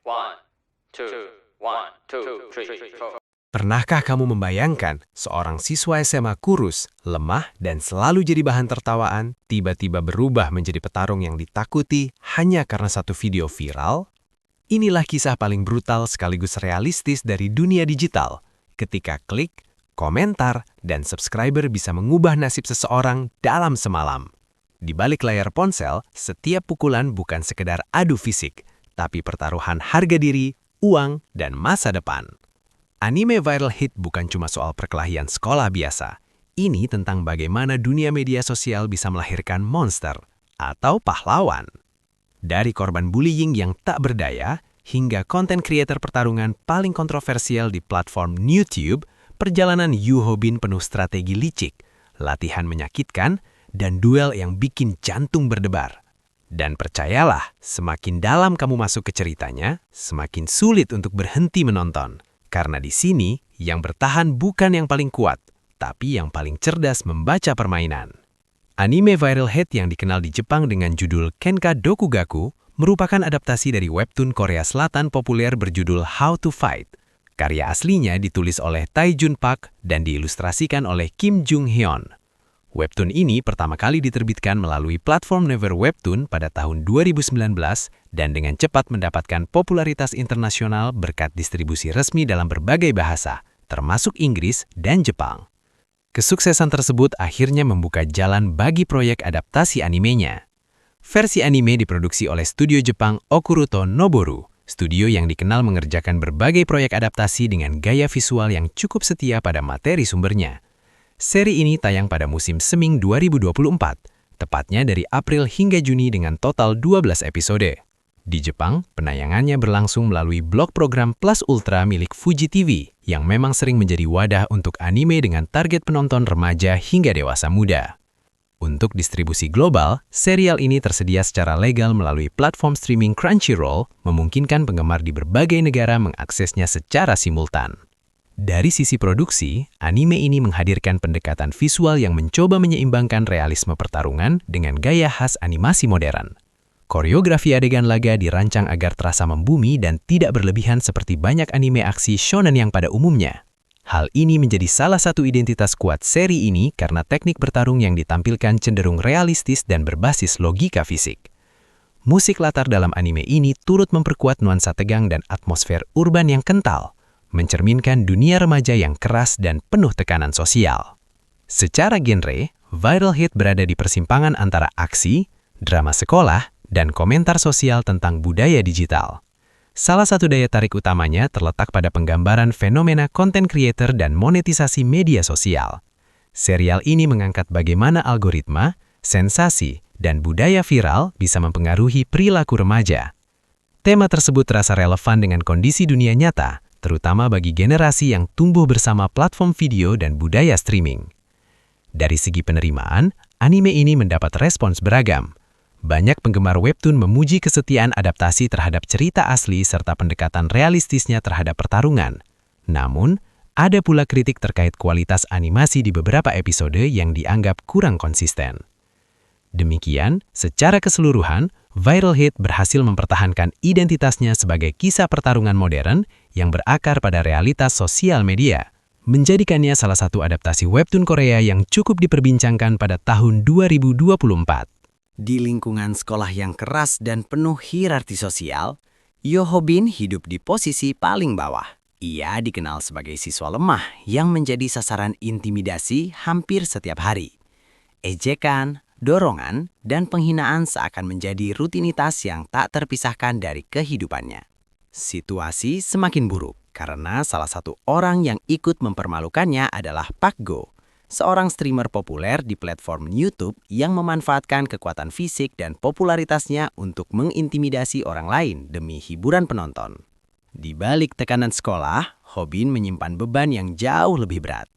One, two, one, two, three, four. Pernahkah kamu membayangkan seorang siswa SMA kurus, lemah, dan selalu jadi bahan tertawaan, tiba-tiba berubah menjadi petarung yang ditakuti hanya karena satu video viral? Inilah kisah paling brutal sekaligus realistis dari dunia digital, ketika klik, komentar, dan subscriber bisa mengubah nasib seseorang dalam semalam. Di balik layar ponsel, setiap pukulan bukan sekedar adu fisik, tapi pertaruhan harga diri, uang, dan masa depan. Anime viral hit bukan cuma soal perkelahian sekolah biasa. Ini tentang bagaimana dunia media sosial bisa melahirkan monster atau pahlawan. Dari korban bullying yang tak berdaya, hingga konten kreator pertarungan paling kontroversial di platform YouTube, perjalanan Yoo Ho-bin penuh strategi licik, latihan menyakitkan, dan duel yang bikin jantung berdebar. Dan percayalah, semakin dalam kamu masuk ke ceritanya, semakin sulit untuk berhenti menonton. Karena di sini, yang bertahan bukan yang paling kuat, tapi yang paling cerdas membaca permainan. Anime viral hit yang dikenal di Jepang dengan judul Kenka Dokugaku merupakan adaptasi dari webtoon Korea Selatan populer berjudul How to Fight. Karya aslinya ditulis oleh Tae Jun Park dan diilustrasikan oleh Kim Jung Hyun. Webtoon ini pertama kali diterbitkan melalui platform Naver Webtoon pada tahun 2019 dan dengan cepat mendapatkan popularitas internasional berkat distribusi resmi dalam berbagai bahasa, termasuk Inggris dan Jepang. Kesuksesan tersebut akhirnya membuka jalan bagi proyek adaptasi animenya. Versi anime diproduksi oleh studio Jepang Okuruto Noboru, studio yang dikenal mengerjakan berbagai proyek adaptasi dengan gaya visual yang cukup setia pada materi sumbernya. Seri ini tayang pada musim Seming 2024, tepatnya dari April hingga Juni dengan total 12 episode. Di Jepang, penayangannya berlangsung melalui blok program Plus Ultra milik Fuji TV, yang memang sering menjadi wadah untuk anime dengan target penonton remaja hingga dewasa muda. Untuk distribusi global, serial ini tersedia secara legal melalui platform streaming Crunchyroll, memungkinkan penggemar di berbagai negara mengaksesnya secara simultan. Dari sisi produksi, anime ini menghadirkan pendekatan visual yang mencoba menyeimbangkan realisme pertarungan dengan gaya khas animasi modern. Koreografi adegan laga dirancang agar terasa membumi dan tidak berlebihan seperti banyak anime aksi shonen yang pada umumnya. Hal ini menjadi salah satu identitas kuat seri ini karena teknik bertarung yang ditampilkan cenderung realistis dan berbasis logika fisik. Musik latar dalam anime ini turut memperkuat nuansa tegang dan atmosfer urban yang kental, mencerminkan dunia remaja yang keras dan penuh tekanan sosial. Secara genre, viral hit berada di persimpangan antara aksi, drama sekolah, dan komentar sosial tentang budaya digital. Salah satu daya tarik utamanya terletak pada penggambaran fenomena konten creator dan monetisasi media sosial. Serial ini mengangkat bagaimana algoritma, sensasi, dan budaya viral bisa mempengaruhi perilaku remaja. Tema tersebut terasa relevan dengan kondisi dunia nyata, terutama bagi generasi yang tumbuh bersama platform video dan budaya streaming. Dari segi penerimaan, anime ini mendapat respons beragam. Banyak penggemar webtoon memuji kesetiaan adaptasi terhadap cerita asli serta pendekatan realistisnya terhadap pertarungan. Namun, ada pula kritik terkait kualitas animasi di beberapa episode yang dianggap kurang konsisten. Demikian, secara keseluruhan, viral hit berhasil mempertahankan identitasnya sebagai kisah pertarungan modern yang berakar pada realitas sosial media, menjadikannya salah satu adaptasi webtoon Korea yang cukup diperbincangkan pada tahun 2024. Di lingkungan sekolah yang keras dan penuh hierarki sosial, Yoo Ho-bin hidup di posisi paling bawah. Ia dikenal sebagai siswa lemah yang menjadi sasaran intimidasi hampir setiap hari. Ejekan, dorongan, dan penghinaan seakan menjadi rutinitas yang tak terpisahkan dari kehidupannya. Situasi semakin buruk karena salah satu orang yang ikut mempermalukannya adalah Park Go, seorang streamer populer di platform YouTube yang memanfaatkan kekuatan fisik dan popularitasnya untuk mengintimidasi orang lain demi hiburan penonton. Di balik tekanan sekolah, Ho-bin menyimpan beban yang jauh lebih berat.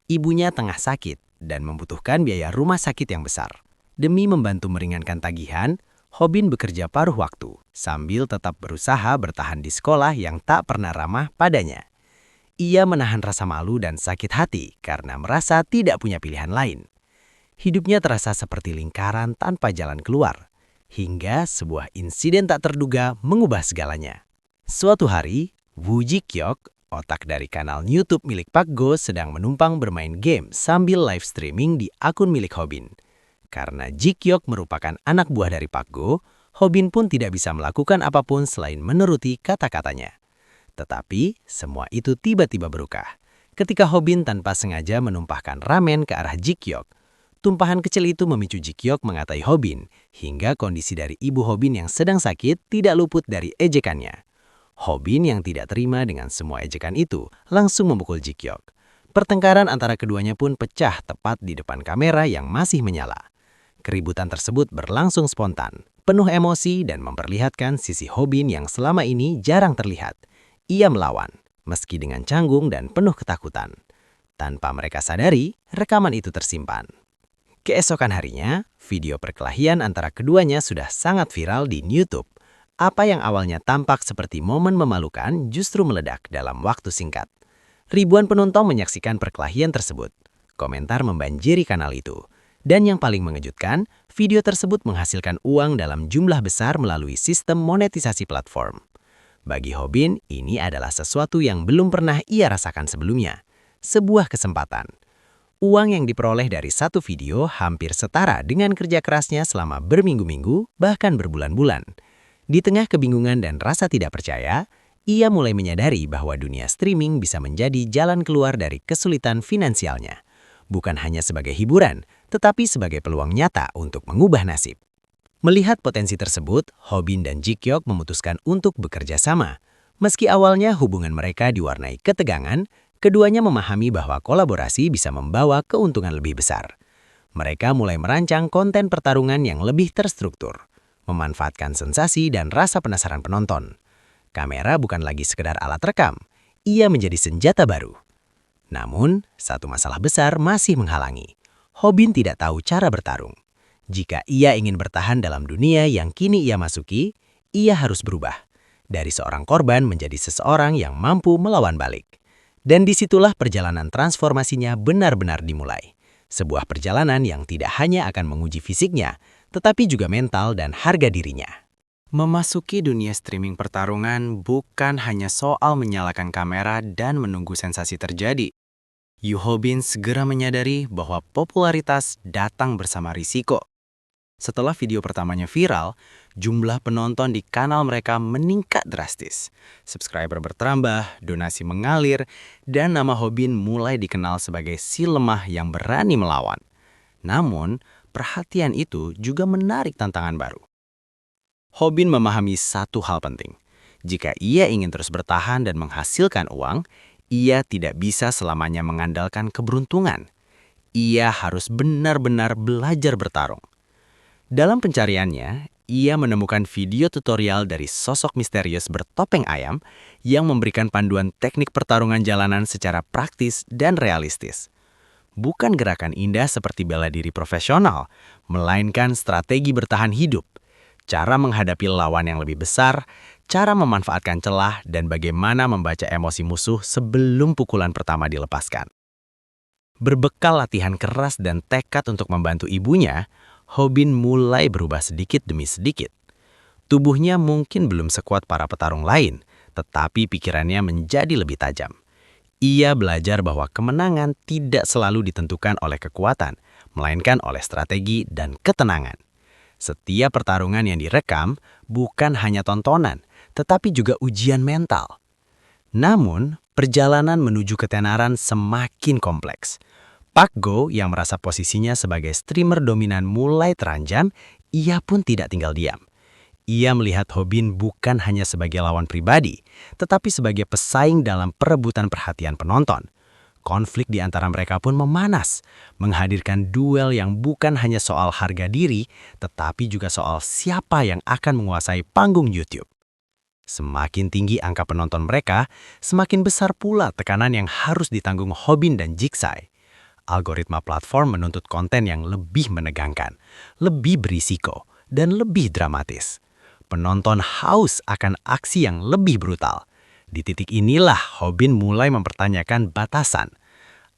Ibunya tengah sakit dan membutuhkan biaya rumah sakit yang besar. Demi membantu meringankan tagihan, Ho-bin bekerja paruh waktu, sambil tetap berusaha bertahan di sekolah yang tak pernah ramah padanya. Ia menahan rasa malu dan sakit hati karena merasa tidak punya pilihan lain. Hidupnya terasa seperti lingkaran tanpa jalan keluar, hingga sebuah insiden tak terduga mengubah segalanya. Suatu hari, Woo Ji-kyuk, otak dari kanal YouTube milik Pak Go, sedang menumpang bermain game sambil live streaming di akun milik Hobin. Karena Ji-kyuk merupakan anak buah dari Pak Go, Hobin pun tidak bisa melakukan apapun selain menuruti kata-katanya. Tetapi, semua itu tiba-tiba berubah. Ketika Hobin tanpa sengaja menumpahkan ramen ke arah Ji-kyuk, tumpahan kecil itu memicu Ji-kyuk mengatai Hobin, hingga kondisi dari ibu Hobin yang sedang sakit tidak luput dari ejekannya. Hobin yang tidak terima dengan semua ejekan itu langsung memukul Ji-kyuk. Pertengkaran antara keduanya pun pecah tepat di depan kamera yang masih menyala. Keributan tersebut berlangsung spontan, penuh emosi dan memperlihatkan sisi Hobin yang selama ini jarang terlihat. Ia melawan, meski dengan canggung dan penuh ketakutan. Tanpa mereka sadari, rekaman itu tersimpan. Keesokan harinya, video perkelahian antara keduanya sudah sangat viral di YouTube. Apa yang awalnya tampak seperti momen memalukan justru meledak dalam waktu singkat. Ribuan penonton menyaksikan perkelahian tersebut. Komentar membanjiri kanal itu. Dan yang paling mengejutkan, video tersebut menghasilkan uang dalam jumlah besar melalui sistem monetisasi platform. Bagi Hobin, ini adalah sesuatu yang belum pernah ia rasakan sebelumnya. Sebuah kesempatan. Uang yang diperoleh dari satu video hampir setara dengan kerja kerasnya selama berminggu-minggu, bahkan berbulan-bulan. Di tengah kebingungan dan rasa tidak percaya, ia mulai menyadari bahwa dunia streaming bisa menjadi jalan keluar dari kesulitan finansialnya. Bukan hanya sebagai hiburan, tetapi sebagai peluang nyata untuk mengubah nasib. Melihat potensi tersebut, Hobin dan Ji-kyuk memutuskan untuk bekerja sama. Meski awalnya hubungan mereka diwarnai ketegangan, keduanya memahami bahwa kolaborasi bisa membawa keuntungan lebih besar. Mereka mulai merancang konten pertarungan yang lebih terstruktur, memanfaatkan sensasi dan rasa penasaran penonton. Kamera bukan lagi sekedar alat rekam, ia menjadi senjata baru. Namun, satu masalah besar masih menghalangi. Hobin tidak tahu cara bertarung. Jika ia ingin bertahan dalam dunia yang kini ia masuki, ia harus berubah. Dari seorang korban menjadi seseorang yang mampu melawan balik. Dan disitulah perjalanan transformasinya benar-benar dimulai. Sebuah perjalanan yang tidak hanya akan menguji fisiknya, tetapi juga mental dan harga dirinya. Memasuki dunia streaming pertarungan bukan hanya soal menyalakan kamera dan menunggu sensasi terjadi. Yoo Ho-bin segera menyadari bahwa popularitas datang bersama risiko. Setelah video pertamanya viral, jumlah penonton di kanal mereka meningkat drastis. Subscriber bertambah, donasi mengalir, dan nama Hobin mulai dikenal sebagai si lemah yang berani melawan. Namun, perhatian itu juga menarik tantangan baru. Hobin memahami satu hal penting. Jika ia ingin terus bertahan dan menghasilkan uang, ia tidak bisa selamanya mengandalkan keberuntungan. Ia harus benar-benar belajar bertarung. Dalam pencariannya, ia menemukan video tutorial dari sosok misterius bertopeng ayam yang memberikan panduan teknik pertarungan jalanan secara praktis dan realistis. Bukan gerakan indah seperti bela diri profesional, melainkan strategi bertahan hidup, cara menghadapi lawan yang lebih besar, cara memanfaatkan celah, dan bagaimana membaca emosi musuh sebelum pukulan pertama dilepaskan. Berbekal latihan keras dan tekad untuk membantu ibunya, Hobin mulai berubah sedikit demi sedikit. Tubuhnya mungkin belum sekuat para petarung lain, tetapi pikirannya menjadi lebih tajam. Ia belajar bahwa kemenangan tidak selalu ditentukan oleh kekuatan, melainkan oleh strategi dan ketenangan. Setiap pertarungan yang direkam bukan hanya tontonan, tetapi juga ujian mental. Namun, perjalanan menuju ketenaran semakin kompleks. Pak Go yang merasa posisinya sebagai streamer dominan mulai terancam, ia pun tidak tinggal diam. Ia melihat Hobin bukan hanya sebagai lawan pribadi, tetapi sebagai pesaing dalam perebutan perhatian penonton. Konflik di antara mereka pun memanas, menghadirkan duel yang bukan hanya soal harga diri, tetapi juga soal siapa yang akan menguasai panggung YouTube. Semakin tinggi angka penonton mereka, semakin besar pula tekanan yang harus ditanggung Hobin dan Jiksai. Algoritma platform menuntut konten yang lebih menegangkan, lebih berisiko, dan lebih dramatis. Penonton haus akan aksi yang lebih brutal. Di titik inilah Hobin mulai mempertanyakan batasan.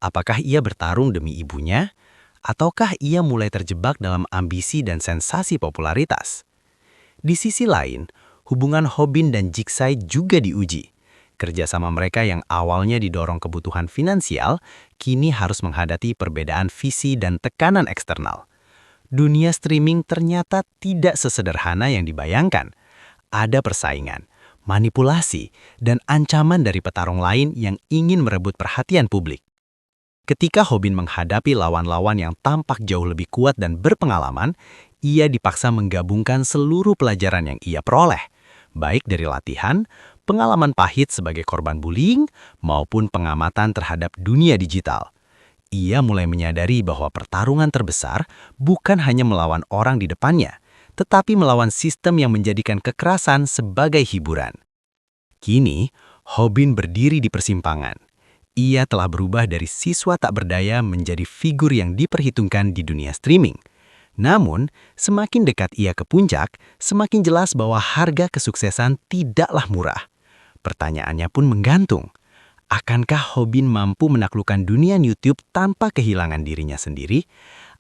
Apakah ia bertarung demi ibunya? Ataukah ia mulai terjebak dalam ambisi dan sensasi popularitas? Di sisi lain, hubungan Hobin dan Jigsaw juga diuji. Kerjasama mereka yang awalnya didorong kebutuhan finansial, kini harus menghadapi perbedaan visi dan tekanan eksternal. Dunia streaming ternyata tidak sesederhana yang dibayangkan. Ada persaingan, manipulasi, dan ancaman dari petarung lain yang ingin merebut perhatian publik. Ketika Hobin menghadapi lawan-lawan yang tampak jauh lebih kuat dan berpengalaman, ia dipaksa menggabungkan seluruh pelajaran yang ia peroleh, baik dari latihan, pengalaman pahit sebagai korban bullying, maupun pengamatan terhadap dunia digital. Ia mulai menyadari bahwa pertarungan terbesar bukan hanya melawan orang di depannya, tetapi melawan sistem yang menjadikan kekerasan sebagai hiburan. Kini, Hobin berdiri di persimpangan. Ia telah berubah dari siswa tak berdaya menjadi figur yang diperhitungkan di dunia streaming. Namun, semakin dekat ia ke puncak, semakin jelas bahwa harga kesuksesan tidaklah murah. Pertanyaannya pun menggantung. Akankah Hobin mampu menaklukkan dunia YouTube tanpa kehilangan dirinya sendiri?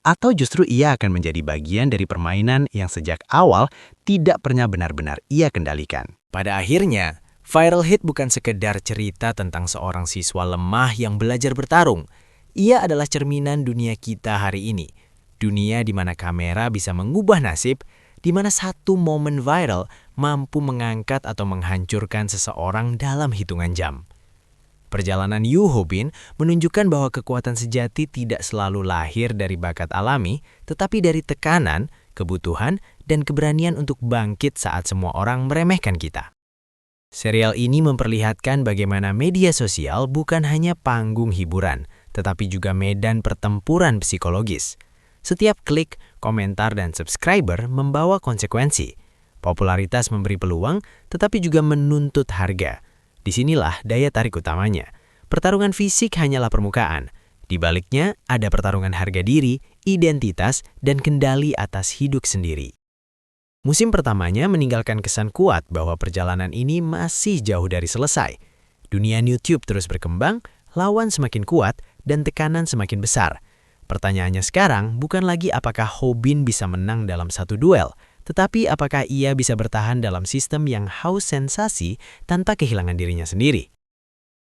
Atau justru ia akan menjadi bagian dari permainan yang sejak awal tidak pernah benar-benar ia kendalikan? Pada akhirnya, Viral Hit bukan sekedar cerita tentang seorang siswa lemah yang belajar bertarung. Ia adalah cerminan dunia kita hari ini. Dunia di mana kamera bisa mengubah nasib, di mana satu momen viral mampu mengangkat atau menghancurkan seseorang dalam hitungan jam. Perjalanan Yu Hobin menunjukkan bahwa kekuatan sejati tidak selalu lahir dari bakat alami, tetapi dari tekanan, kebutuhan, dan keberanian untuk bangkit saat semua orang meremehkan kita. Serial ini memperlihatkan bagaimana media sosial bukan hanya panggung hiburan, tetapi juga medan pertempuran psikologis. Setiap klik, komentar, dan subscriber membawa konsekuensi. Popularitas memberi peluang, tetapi juga menuntut harga. Disinilah daya tarik utamanya. Pertarungan fisik hanyalah permukaan. Di baliknya ada pertarungan harga diri, identitas, dan kendali atas hidup sendiri. Musim pertamanya meninggalkan kesan kuat bahwa perjalanan ini masih jauh dari selesai. Dunia YouTube terus berkembang, lawan semakin kuat, dan tekanan semakin besar. Pertanyaannya sekarang bukan lagi apakah Hobin bisa menang dalam satu duel, tetapi apakah ia bisa bertahan dalam sistem yang haus sensasi tanpa kehilangan dirinya sendiri.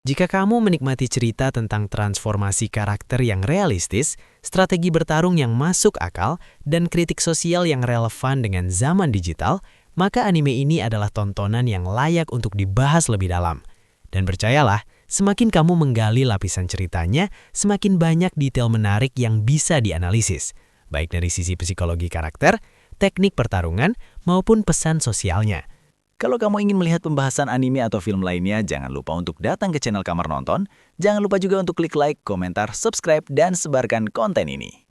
Jika kamu menikmati cerita tentang transformasi karakter yang realistis, strategi bertarung yang masuk akal, dan kritik sosial yang relevan dengan zaman digital, maka anime ini adalah tontonan yang layak untuk dibahas lebih dalam. Dan percayalah, semakin kamu menggali lapisan ceritanya, semakin banyak detail menarik yang bisa dianalisis, baik dari sisi psikologi karakter, teknik pertarungan, maupun pesan sosialnya. Kalau kamu ingin melihat pembahasan anime atau film lainnya, jangan lupa untuk datang ke channel Kamar Nonton. Jangan lupa juga untuk klik like, komentar, subscribe, dan sebarkan konten ini.